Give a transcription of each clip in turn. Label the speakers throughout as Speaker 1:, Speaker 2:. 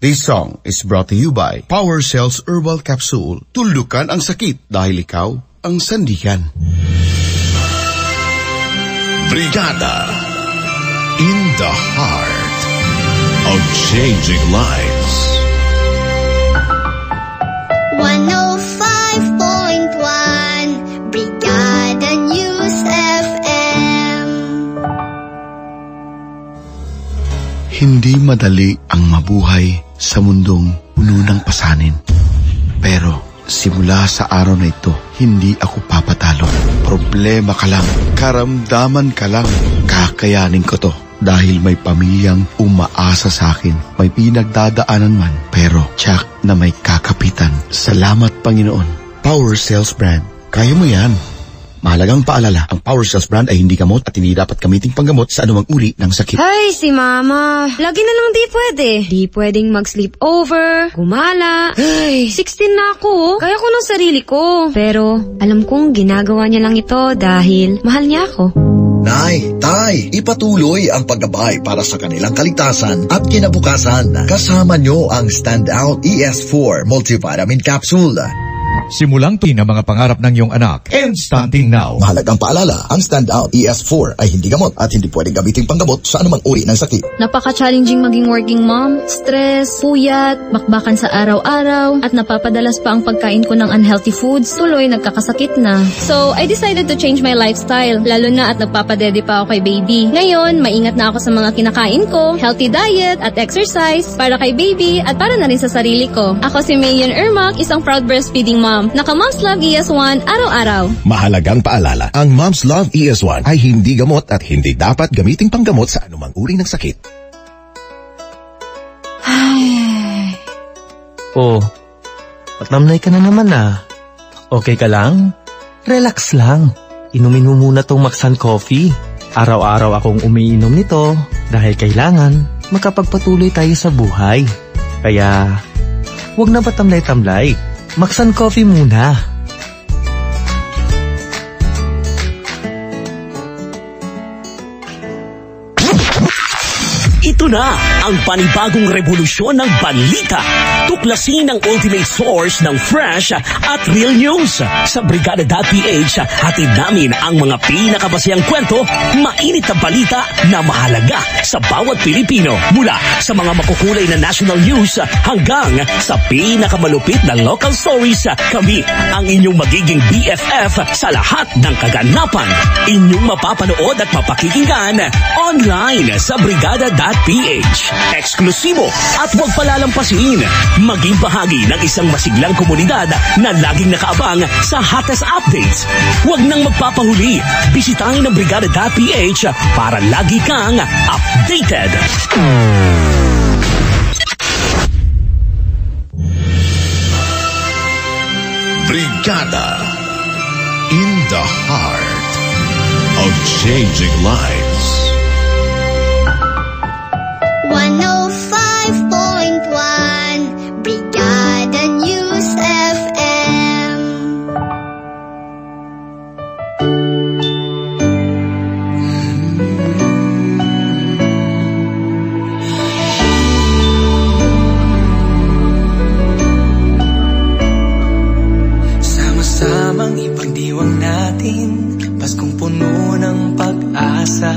Speaker 1: This song is brought to you by Power Cells Herbal Capsule. Tulukan ang sakit dahil ikaw ang sandigan.
Speaker 2: Brigada in the heart of changing lives.
Speaker 3: 105.1 Brigada News FM.
Speaker 1: Hindi madali ang mabuhay sa mundong puno ng pasanin. Pero simula sa araw na ito, hindi ako papatalo. Problema ka lang, karamdaman ka lang. Kakayanin ko to dahil may pamilyang umaasa sa akin. May pinagdadaanan man, pero tiyak na may kakapitan. Salamat, Panginoon. Power Cells Brand. Kaya mo yan. Mahalagang paalala, ang Power Cells Brand ay hindi gamot at hindi dapat gamiting panggamot sa anumang uri ng sakit.
Speaker 4: Ay, si Mama. Lagi na lang di pwede. Di pwedeng mag-sleep over, gumala. Ay, 16 na ako. Kaya ko ng sarili ko. Pero alam kong ginagawa niya lang ito dahil mahal niya ako.
Speaker 5: Nay, Tay, ipatuloy ang paggabay para sa kanilang kaligtasan at kinabukasan. Kasama nyo ang Standout ES4 Multivitamin Capsule.
Speaker 6: Simulang tuwin ang mga pangarap ng iyong anak. And starting now.
Speaker 5: Mahalagang paalala, ang Standout ES4 ay hindi gamot at hindi pwedeng gamitin panggamot sa anumang uri ng sakit.
Speaker 7: Napaka-challenging maging working mom. Stress, puyat, bakbakan sa araw-araw, at napapadalas pa ang pagkain ko ng unhealthy foods. Tuloy, nagkakasakit na. So, I decided to change my lifestyle, lalo na at nagpapadede pa ako kay baby. Ngayon, maingat na ako sa mga kinakain ko, healthy diet at exercise para kay baby at para na rin sa sarili ko. Ako si Mayan Ermac, isang proud breastfeeding mom. Naka-Mom's Love ES1 araw-araw.
Speaker 2: Mahalagang paalala, ang Mom's Love ES1 ay hindi gamot at hindi dapat gamiting panggamot sa anumang uri ng sakit.
Speaker 8: Ay. Oh, patnamnay ka na naman ah. Okay ka lang? Relax lang. Inumin mo muna tong Maxan Coffee. Araw-araw akong umiinom nito dahil kailangan makapagpatuloy tayo sa buhay. Kaya, huwag na patamlay-tamlay. Maxan Coffee muna.
Speaker 9: Ito na ang panibagong revolusyon ng balita. Tuklasin ang ultimate source ng fresh at real news. Sa Brigada.ph, hatid namin ang mga pinakabasihang kwento, mainit na balita na mahalaga sa bawat Pilipino. Mula sa mga makukulay na national news hanggang sa pinakamalupit na local stories, kami ang inyong magiging BFF sa lahat ng kaganapan. Inyong mapapanood at mapakikinggan online sa Brigada.ph. Eksklusibo at huwag palalampasin. Maging bahagi ng isang masiglang komunidad na laging nakaabang sa hottest updates. Huwag nang magpapahuli. Bisitahin ang Brigada.ph para lagi kang updated.
Speaker 2: Brigada in the heart of changing lives.
Speaker 3: 105.1 Brigada News FM.
Speaker 10: Sama-samang ipagdiwang natin Paskong puno ng pag-asa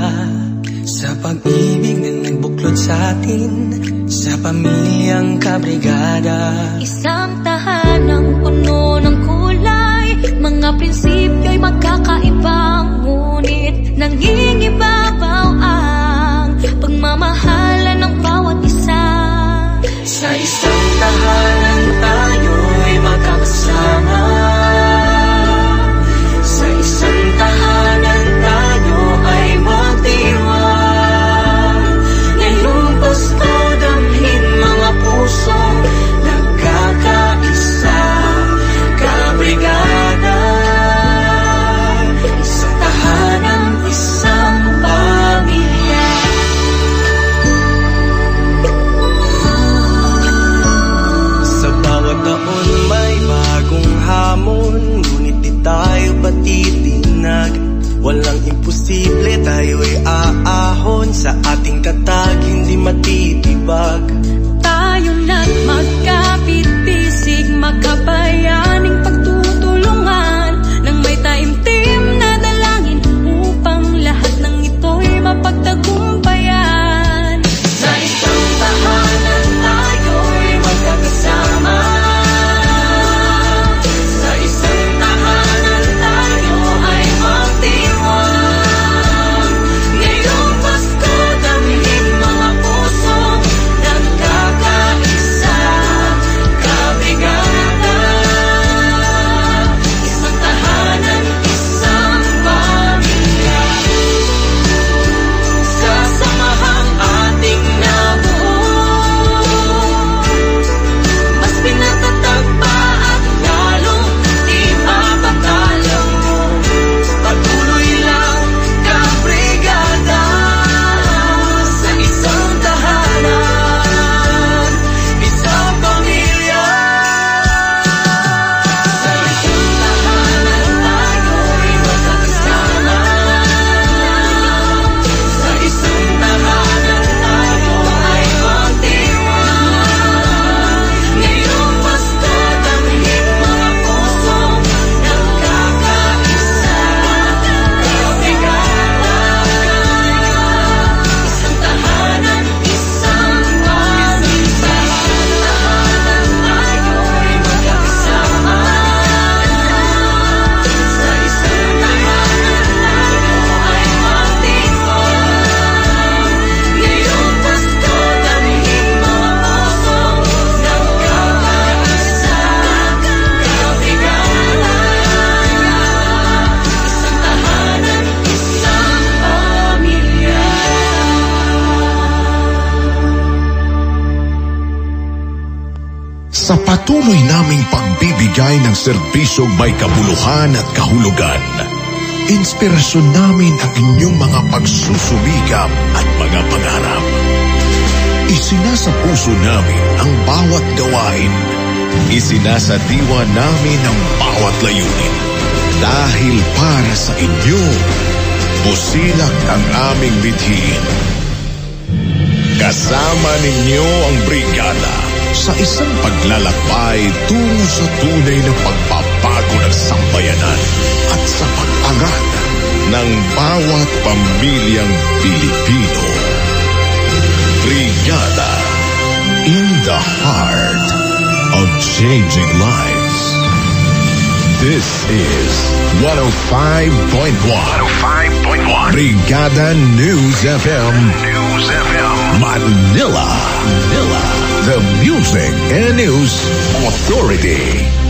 Speaker 10: sa pag-ibig na nagbuklod sa atin, sa pamilyang kabrigada.
Speaker 11: Isang tahanang puno ng kulay, mga prinsipyo'y magkakaiba, ngunit nangingibabaw ang pagmamahalan ng bawat isa.
Speaker 10: Sa isang tahanan tayo'y magkakasama, sa isang tahanan tayo ay magdiwang. Ngayong Pasko damhin mga pusong nagkakaisa, kabrigada. Isang tahanan, isang pamilya. Sa bawat taon may bagong hamon, ngunit di tayo patitinag. Walang imposible, tayo'y aahon sa ating tatag, hindi matitibag.
Speaker 11: Tayo na
Speaker 12: Sa patuloy naming pagbibigay ng serbisyong may kabuluhan at kahulugan, inspirasyon namin ang inyong mga pagsusumikap at mga pangarap. Isinasa puso namin ang bawat gawain. Isinasa diwa namin ang bawat layunin. Dahil para sa inyo, busilak ang aming mithiin. Kasama ninyo ang brigada sa isang paglalakbay tungo sa tunay na pagbabago ng sambayanan at sa pag-angat ng bawat pamilyang Pilipino. Brigada, in the heart of changing lives. This is 105.1 Brigada News FM Manila, the Music and News Authority.